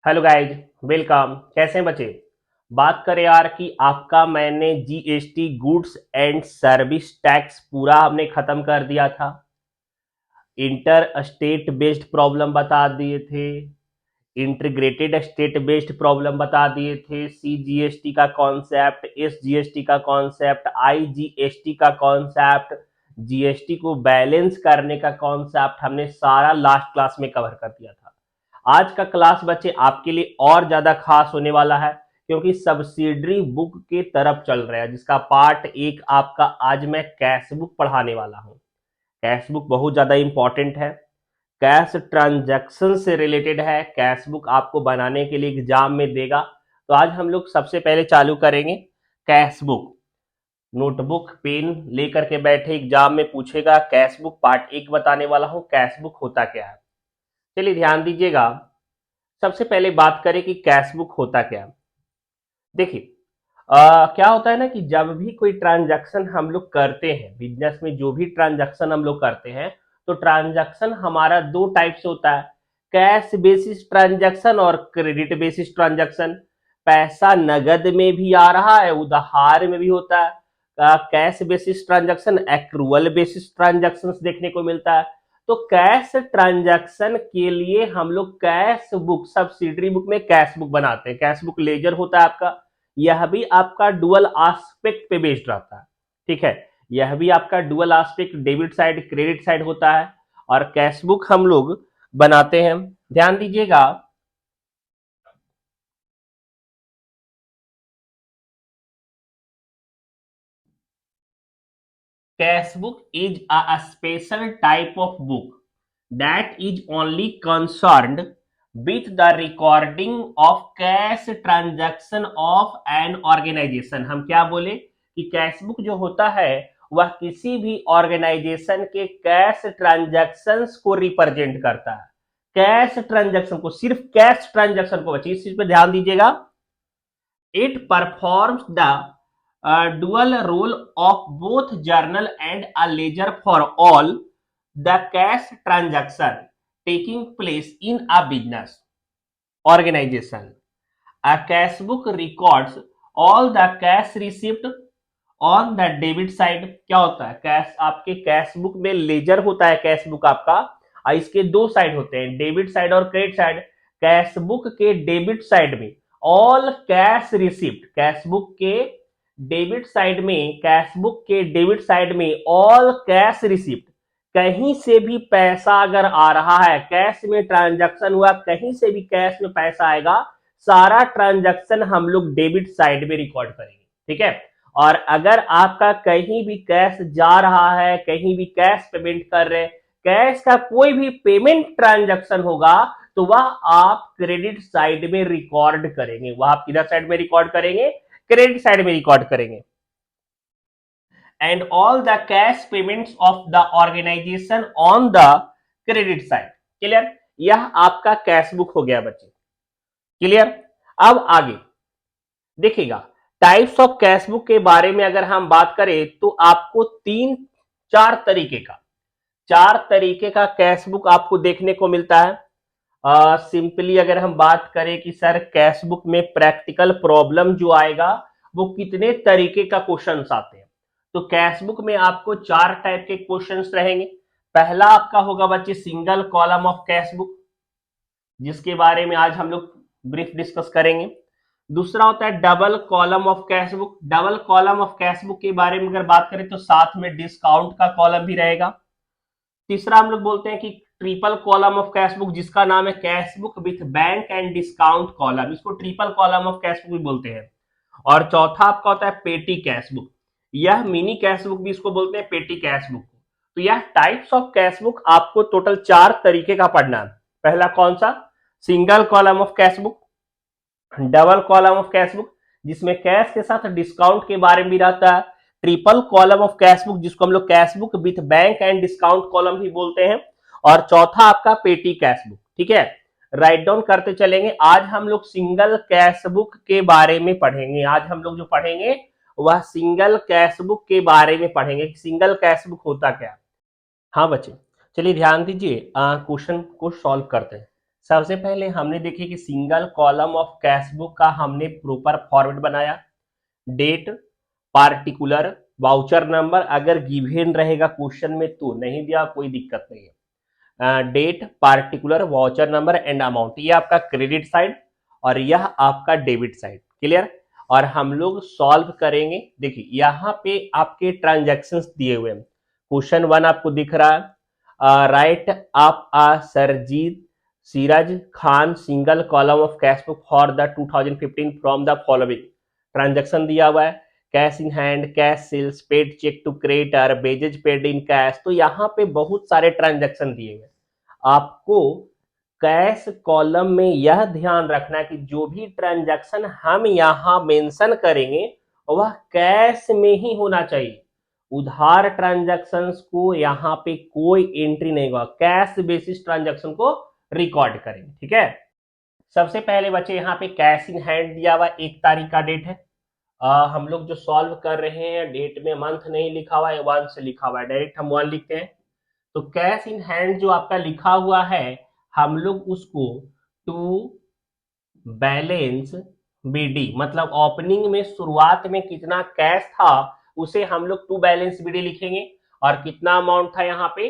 Hello guys, welcome. कैसे हैं बच्चे? बात करें यार कि आपका मैंने GST goods and service tax पूरा हमने खत्म कर दिया था। इंटर स्टेट बेस्ड प्रॉब्लम बता दिए थे, इंटीग्रेटेड स्टेट बेस्ड प्रॉब्लम बता दिए थे, सीजीएसटी का कॉन्सेप्ट, एसजीएसटी का कॉन्सेप्ट, आईजीएसटी का कॉन्सेप्ट, जीएसटी को बैलेंस करने का कॉन्सेप्ट हमने सारा लास्ट क्लास में कवर कर दिया था। आज का क्लास बच्चे आपके लिए और ज्यादा खास होने वाला है, क्योंकि सब्सिडरी बुक के तरफ चल रहा है, जिसका पार्ट एक आपका आज मैं कैश बुक पढ़ाने वाला हूं। कैश बुक बहुत ज्यादा इंपॉर्टेंट है, कैश ट्रांजैक्शन से रिलेटेड है। कैश बुक आपको बनाने के लिए एग्जाम में देगा। तो आज हम लोग सबसे पहले चालू करेंगे कैश बुक। नोटबुक पेन लेकर के बैठे, एग्जाम में पूछेगा कैश बुक पार्ट एक बताने वाला हूं, कैश बुक होता क्या है। चलिए ध्यान दीजिएगा। सबसे पहले बात करें कि कैश बुक होता क्या है। देखिए, क्या होता है ना कि जब भी कोई ट्रांजैक्शन हम लोग करते हैं बिजनेस में, जो भी ट्रांजैक्शन हम लोग करते हैं, तो ट्रांजैक्शन हमारा दो टाइप से होता है, कैश बेसिस ट्रांजैक्शन और क्रेडिट बेसिस ट्रांजैक्शन। पैसा नगद में भी आ रहा है, उधार में भी होता है। Cash basis transaction, accrual basis transaction देखने को मिलता है। तो कैश ट्रांजैक्शन के लिए हम लोग कैश बुक, सब्सिडरी बुक में कैश बुक बनाते हैं। कैश बुक लेजर होता है आपका, यह भी आपका डुअल एस्पेक्ट पे बेस्ड रहता है। ठीक है, यह भी आपका dual aspect, debit side credit side होता है, और कैश बुक हम लोग बनाते हैं। ध्यान दीजिएगा, cash book is a special type of book that is only concerned with the recording of cash transaction of an organization। हम क्या बोले कि कैश बुक जो होता है वह किसी भी ऑर्गेनाइजेशन के कैश ट्रांजैक्शंस को रिप्रेजेंट करता है। कैश ट्रांजैक्शन को, सिर्फ कैश ट्रांजैक्शन को, बच्चे इस चीज पे ध्यान दीजिएगा। It performs the dual role of both journal and a ledger for all the cash transaction taking place in a business organization. A cash book records all the cash received on the debit side. क्या होता है, cash, आपके cash book में laser होता है cash book आपका, और इसके दो साइड होते हैं, डेबिट साइड और क्रेडिट साइड। कैश बुक के डेबिट साइड में all cash receipt, cash book के डेबिट साइड में, कैश बुक के डेबिट साइड में ऑल कैश रिसिप्ट, कहीं से भी पैसा अगर आ रहा है, कैश में ट्रांजैक्शन हुआ, कहीं से भी कैश में पैसा आएगा, सारा ट्रांजैक्शन हम लोग डेबिट साइड में रिकॉर्ड करेंगे। ठीक है, और अगर आपका कहीं भी कैश जा रहा है, कहीं भी कैश पेमेंट कर रहे हैं, कैश का कोई भी पेमेंट ट्रांजैक्शन होगा, तो वह आप क्रेडिट साइड में रिकॉर्ड करेंगे। वह आप किधर साइड में रिकॉर्ड करेंगे? क्रेडिट साइड में रिकॉर्ड करेंगे। And all the cash payments of the organisation on the credit side. Clear? यह आपका कैश बुक हो गया बच्चे। क्लियर? अब आगे देखिएगा, टाइप्स ऑफ कैश बुक के बारे में अगर हम बात करें तो आपको चार तरीके का कैश बुक आपको देखने को मिलता है। सिंपली अगर हम बात करें कि सर कैश बुक में प्रैक्टिकल प्रॉब्लम जो आएगा वो कितने तरीके का क्वेश्चंस आते हैं, तो कैश बुक में आपको चार टाइप के क्वेश्चंस रहेंगे। पहला आपका होगा बच्चे single column of cash book, जिसके बारे में आज हम लोग ब्रीफ डिस्कस करेंगे। दूसरा होता है double column of cash book. Double column of cash book के बारे में अगर बात करें तो साथ में डिस्काउंट का कॉलम भी रहेगा। तीसरा हम लोग बोलते हैं कि triple column of cash book, जिसका नाम है cash book with bank and discount column, इसको triple column of cash book भी बोलते हैं। और चौथा आपका होता है पेटी कैश बुक, यह मिनी कैश बुक भी इसको बोलते हैं, पेटी कैश बुक। तो यह टाइप्स ऑफ कैश बुक आपको टोटल चार तरीके का पढ़ना है। पहला कौन सा? Single column of cash book, double column of cash book जिसमें कैश के साथ डिस्काउंट के बारे में भी रहता है, triple column of cash book जिसको हम लोग cash book with bank and discount column भी बोलते हैं, और चौथा आपका पेटी कैश बुक। ठीक है, राइट डाउन करते चलेंगे। आज हम लोग सिंगल कैश बुक के बारे में पढ़ेंगे। आज हम लोग जो पढ़ेंगे वह सिंगल कैश बुक के बारे में पढ़ेंगे, सिंगल कैश बुक होता क्या। हाँ बच्चे, चलिए ध्यान दीजिए, क्वेश्चन को सॉल्व करते हैं। सबसे पहले हमने देखे कि single column of cash book का हमने प्रॉपर फॉर्मेट बनाया। डेट, पार्टिकुलर, वाउचर नंबर, अगर गिवन रहेगा क्वेश्चन में तो, नहीं दिया कोई दिक्कत नहीं है। Date, particular, voucher number and amount, ये आपका क्रेडिट साइड और यह आपका डेबिट साइड। क्लियर। और हम लोग सॉल्व करेंगे। देखिए यहाँ पे आपके ट्रांजैक्शंस दिए हुए हैं। क्वेश्चन 1 आपको दिख रहा है, राइट आप सरजीत Siraj Khan single column of cash book for the 2015 from the following. Transaction दिया हुआ है, cash in hand, cash sales, paid cheque to creditor, wages paid in cash. तो यहाँ पे बहुत सारे ट्रांजैक्शन दिए हुए। आपको कैश कॉलम में यह ध्यान रखना कि जो भी ट्रांजैक्शन हम यहाँ मेंशन करेंगे वह कैश में ही होना चाहिए। उधार ट्रांजैक्शंस को यहाँ पे कोई एंट्री नहीं होगा, कैश बेसिस ट्रांजैक्शन को रिकॉर्ड करेंगे। ठीक है। सबसे पहले बच्चे यहाँ पे कैश इन हैंड दिया हुआ 1 तारीख का डेट है। हम लोग जो सॉल्व कर रहे हैं डेट में मंथ नहीं लिखा हुआ है, 1 से लिखा हुआ है, डायरेक्ट हम 1 लिखते हैं। तो कैश इन हैंड जो आपका लिखा हुआ है हम लोग उसको टू बैलेंस बीडी, मतलब ओपनिंग में शुरुआत में कितना कैश था उसे हम लोग टू बैलेंस बीडी लिखेंगे। और कितना अमाउंट था यहाँ पे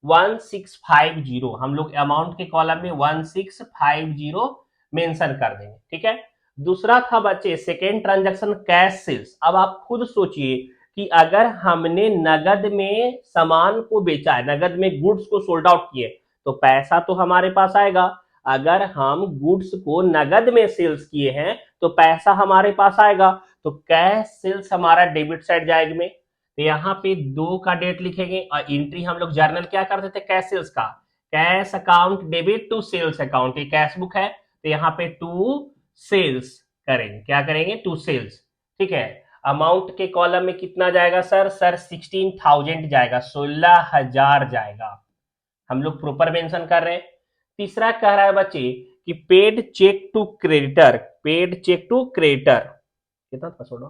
1650, हम लोग अमाउंट के कॉलम में 1650 मेंशन कर देंगे। ठीक है। दूसरा था बच्चे सेकेंड ट्रांजैक्शन कैश सेल्स। अब आप खुद सोचिए कि अगर हमने नगद में सामान को बेचा है, नगद में गुड्स को सोल्ड आउट किए, तो पैसा तो हमारे पास आएगा। अगर हम गुड्स को नगद में सेल्स किए हैं तो पैसा हमारे पास आएगा। तो कैश सेल्स हमारा डेबिट साइड जाएगा में। तो यहाँ पे 2 का डेट लिखेंगे और एंट्री हम लोग जर्नल क्या करते थे कैश सेल्स का, cash account debit to sales account. ये कैश बुक है तो यहाँ पे टू सेल्स करेंगे। क्या करेंगे? To sales. ठीक है। अमाउंट के कॉलम में कितना जाएगा सर? 16,000 जाएगा, 16,000 जाएगा। हम लोग प्रॉपर मेंशन कर रहे हैं। तीसरा कह रहा है बच्चे कि paid cheque to creditor, paid cheque to creditor कितना था छोड़ो,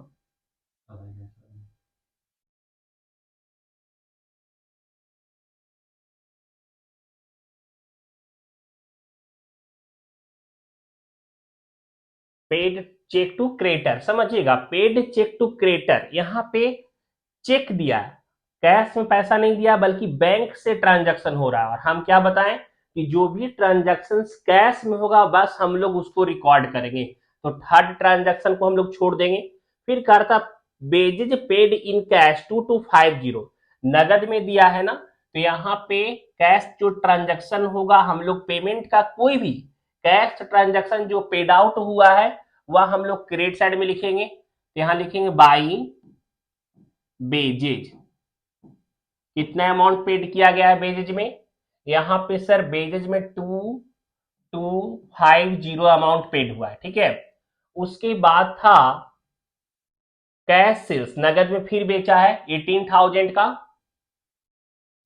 पेड चेक टू क्रेडिटर समझिएगा, पेड चेक टू क्रेडिटर यहाँ पे चेक दिया है, कैश में पैसा नहीं दिया बल्कि बैंक से ट्रांजैक्शन हो रहा है। और हम क्या बताएं कि जो भी ट्रांजैक्शन कैश में होगा बस हम लोग उसको रिकॉर्ड करेंगे। तो थर्ड ट्रांजैक्शन को हम लोग छोड़ देंगे। फिर करता बेजेज पेड इन कैश 2250, नगद में दिया है ना, तो यहाँ पे कैश जो ट्रांजैक्शन होगा हम लोग पेमेंट का कोई भी कैश ट्रांजैक्शन जो पेड आउट हुआ है वह हम लोग क्रेडिट साइड में लिखेंगे। तो यहाँ लिखेंगे बाई बेजेज, कितना अमाउंट पेड किया गया है बेजेज में, यहाँ पे सर बेजेज में 2250 अमाउंट पेड हुआ है। ठीक है। उसके बाद था कैश सेल्स, नगद में फिर बेचा है 18,000 का,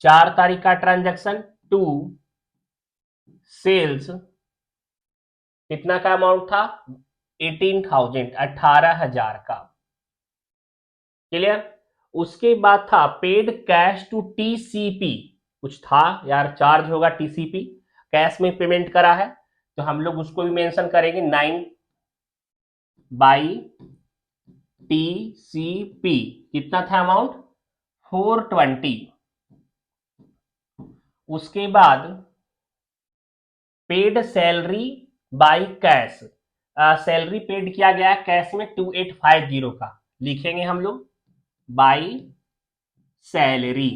4 तारीख का ट्रांजैक्शन टू सेल्स, कितना का अमाउंट था 18,000, 18,000 का। क्लियर। उसके बाद था पेड कैश टू टीसीपी, कुछ था यार चार्ज होगा टीसीपी, कैश में पेमेंट करा है तो हम लोग उसको भी मेंशन करेंगे 9 बाई टीसीपी, कितना था अमाउंट 420। उसके बाद paid salary by cash, salary paid किया गया कैश में 2850 का, लिखेंगे हम लोग बाई सैलरी।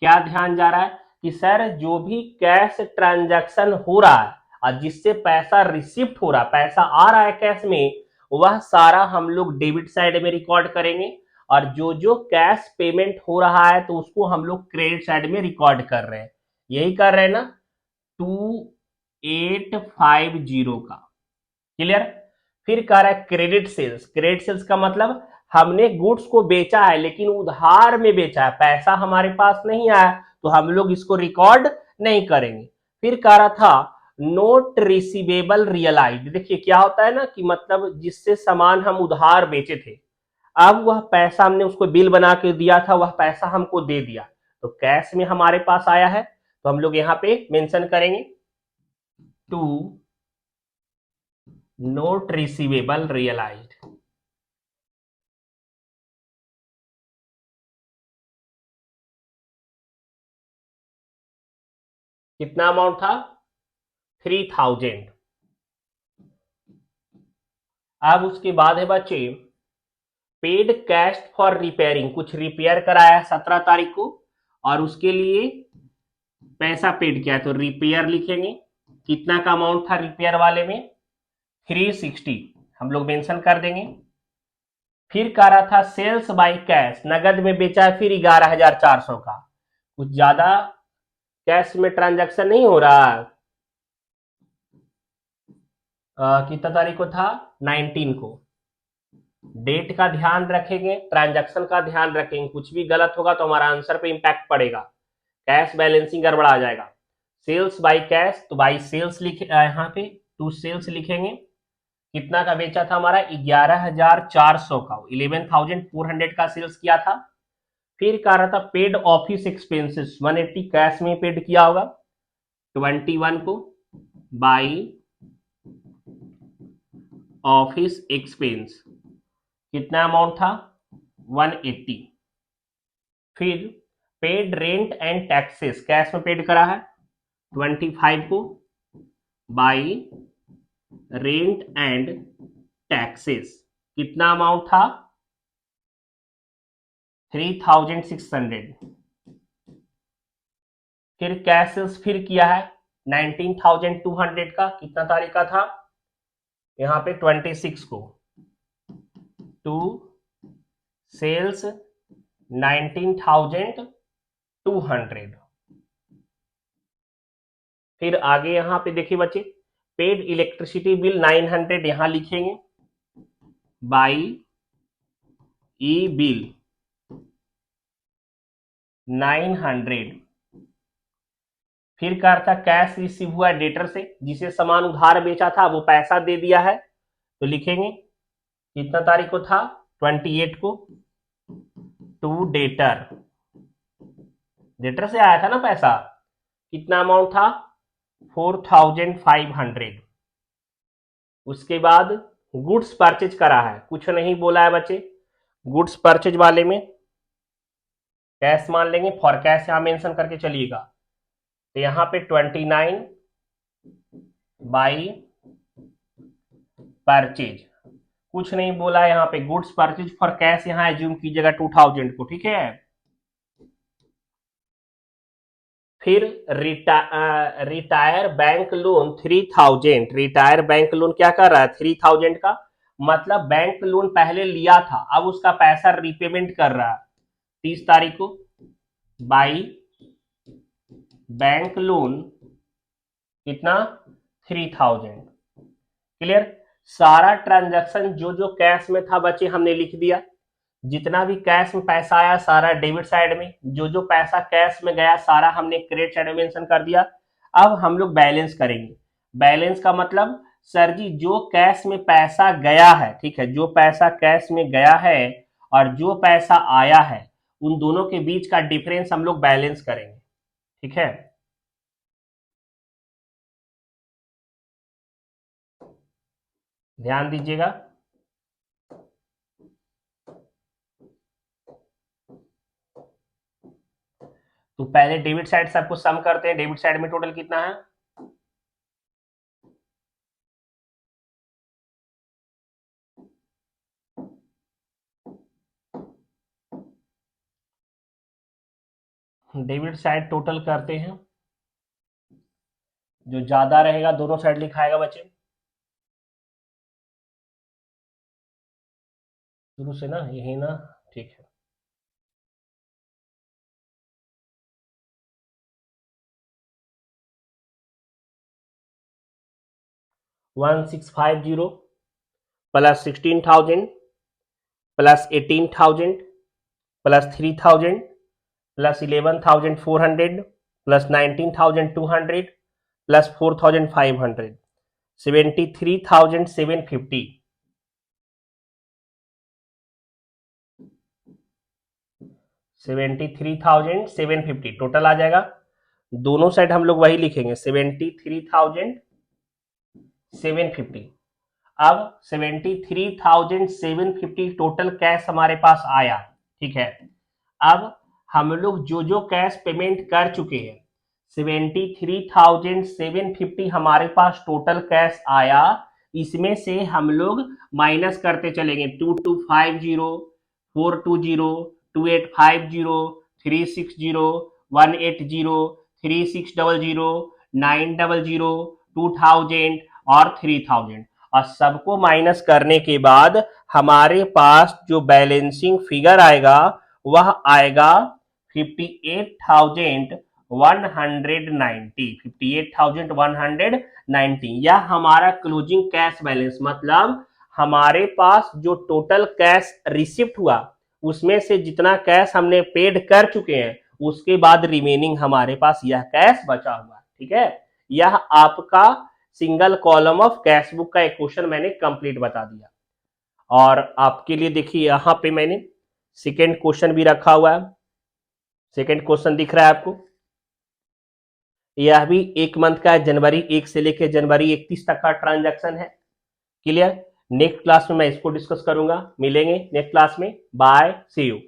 क्या ध्यान जा रहा है कि सर जो भी कैश ट्रांजैक्शन हो रहा है और जिससे पैसा रिसिप्ट हो रहा है, पैसा आ रहा है कैश में, वह सारा हम लोग डेबिट साइड में रिकॉर्ड करेंगे। और जो जो कैश पेमेंट हो रहा है तो उसको हम लोग क्रेडिट साइड में रिकॉर्ड कर रहे हैं। यही कर रहे हैं ना 2850 का। क्लियर। फिर कह रहा है क्रेडिट सेल्स, क्रेडिट सेल्स का मतलब हमने गुड्स को बेचा है लेकिन उधार में बेचा है, पैसा हमारे पास नहीं आया तो हम लोग इसको रिकॉर्ड नहीं करेंगे। फिर कह रहा था नोट रिसीवेबल रियलाइज्ड, देखिए क्या होता है ना कि मतलब जिससे सामान हम उधार बेचे थे, अब वह पैसा हमने उसको बिल बना के दिया था, वह पैसा हमको दे दिया तो कैश में हमारे पास आया है, तो हम लोग यहाँ पे मेंशन करेंगे टू नोट रिसीवेबल रियलाइज्ड। कितना अमाउंट था? 3000। अब उसके बाद है बच्चे पेड कैश फॉर रिपेयरिंग, कुछ रिपेयर कराया 17 तारीख को और उसके लिए पैसा पेड किया, तो रिपेयर लिखेंगे। कितना का अमाउंट था रिपेयर वाले में? 360 हम लोग मेंशन कर देंगे। फिर कह रहा था सेल्स बाय कैश, नगद में बेचा है फिर 11,400 का, कुछ ज्यादा कैश में ट्रांजैक्शन नहीं हो रहा। कितना तारीख को था? 19 को। डेट का ध्यान रखेंगे, ट्रांजैक्शन का ध्यान रखेंगे, कुछ भी गलत होगा तो हमारा आंसर पे इंपैक्ट पड़ेगा, कैश बैलेंसिंग गड़बड़ा जाएगा। सेल्स बाय कैश, तो बाय सेल्स लिखे यहाँ पे टू सेल्स लिखेंगे। कितना का बेचा था हमारा? 11,400 का, 11,400 का सेल्स किया था। फिर कह रहा था पेड ऑफिस एक्सपेंसेस 180 कैश में पेड किया होगा 21 को बाई ऑफिस एक्सपेंस। कितना अमाउंट था? 180। फिर paid rent and taxes cash में पेड करा है 25 को बाई रेंट एंड टैक्सेस। कितना अमाउंट था? 3,600। फिर कैश सेल्स फिर किया है 19,200 का, कितना तारीख का था? यहाँ पे 26 को टू सेल्स 19,200। फिर आगे यहाँ पे देखिए बच्चे पेड इलेक्ट्रिसिटी बिल 900 यहां लिखेंगे बाई ई बिल 900। फिर कहा था कैश रिसीव हुआ डेटर से, जिसे सामान उधार बेचा था वो पैसा दे दिया है, तो लिखेंगे कितना तारीख को था? 28 को टू डेटर, डेटर से आया था ना पैसा। कितना अमाउंट था? 4,500। उसके बाद गुड्स परचेज करा है, कुछ नहीं बोला है बच्चे। गुड्स परचेज वाले में कैश मान लेंगे, फॉर कैश यहां मेंशन करके चलिएगा, तो यहां पे 29 बाई परचेज, कुछ नहीं बोला है यहाँ पे। गुड्स परचेज फॉर कैश यहां एज्यूम कीजिएगा 2000 को, ठीक है। फिर retire bank loan 3000, retire bank loan क्या कर रहा है? 3000 का, मतलब बैंक लोन पहले लिया था अब उसका पैसा रिपेमेंट कर रहा है 30 तारीख को बाई बैंक लोन कितना? 3000। क्लियर? सारा ट्रांजैक्शन जो जो कैश में था बच्चे हमने लिख दिया, जितना भी कैश में पैसा आया सारा डेबिट साइड में, जो जो पैसा कैश में गया सारा हमने क्रेडिट साइड में मेंशन कर दिया। अब हम लोग बैलेंस करेंगे। बैलेंस का मतलब सर जी जो कैश में पैसा गया है, ठीक है, जो पैसा कैश में गया है और जो पैसा आया है उन दोनों के बीच का डिफरेंस हम लोग बैलेंस करेंगे, ठीक है। ध्यान दीजिएगा। तो पहले डेबिट साइड सबको सम करते हैं, डेबिट साइड में टोटल कितना है? डेबिट साइड टोटल करते हैं, जो ज्यादा रहेगा दोनों साइड लिखाएगा बच्चे, शुरू से ना यही ना, ठीक है। 1650 plus 16,000 plus 18,000 plus 3,000 plus 11,400 plus 19,200 plus 4,500, 73,750। 73,750 total आ जाएगा। दोनों साइड हम लोग वही लिखेंगे 73,000 750। अब 73,750 टोटल कैश हमारे पास आया, ठीक है। अब हम लोग जो जो कैश पेमेंट कर चुके हैं, 73,750 हमारे पास टोटल कैश आया, इसमें से हम लोग माइनस करते चलेंगे 2250, 420, 2850, 360, 180, 3600, 900, 2000 और 3000, और सबको माइनस करने के बाद हमारे पास जो बैलेंसिंग फिगर आएगा वह आएगा 58,190, 58,190। यह हमारा क्लोजिंग कैश बैलेंस, मतलब हमारे पास जो टोटल कैश रिसिप्ट हुआ उसमें से जितना कैश हमने पेड कर चुके हैं उसके बाद रिमेनिंग हमारे पास यह कैश बचा हुआ, ठीक है। यह आपका single column of cash book का एक क्वेश्चन मैंने कंप्लीट बता दिया। और आपके लिए देखिए यहां पे मैंने सेकेंड क्वेश्चन भी रखा हुआ है। सेकेंड क्वेश्चन दिख रहा है आपको, यह भी एक मंथ का है, जनवरी 1 से लेकर जनवरी 31 तक का ट्रांजैक्शन है। क्लियर। नेक्स्ट क्लास में मैं इसको डिस्कस करूंगा, मिलेंगे नेक्स्ट क्लास में। Bye, see you.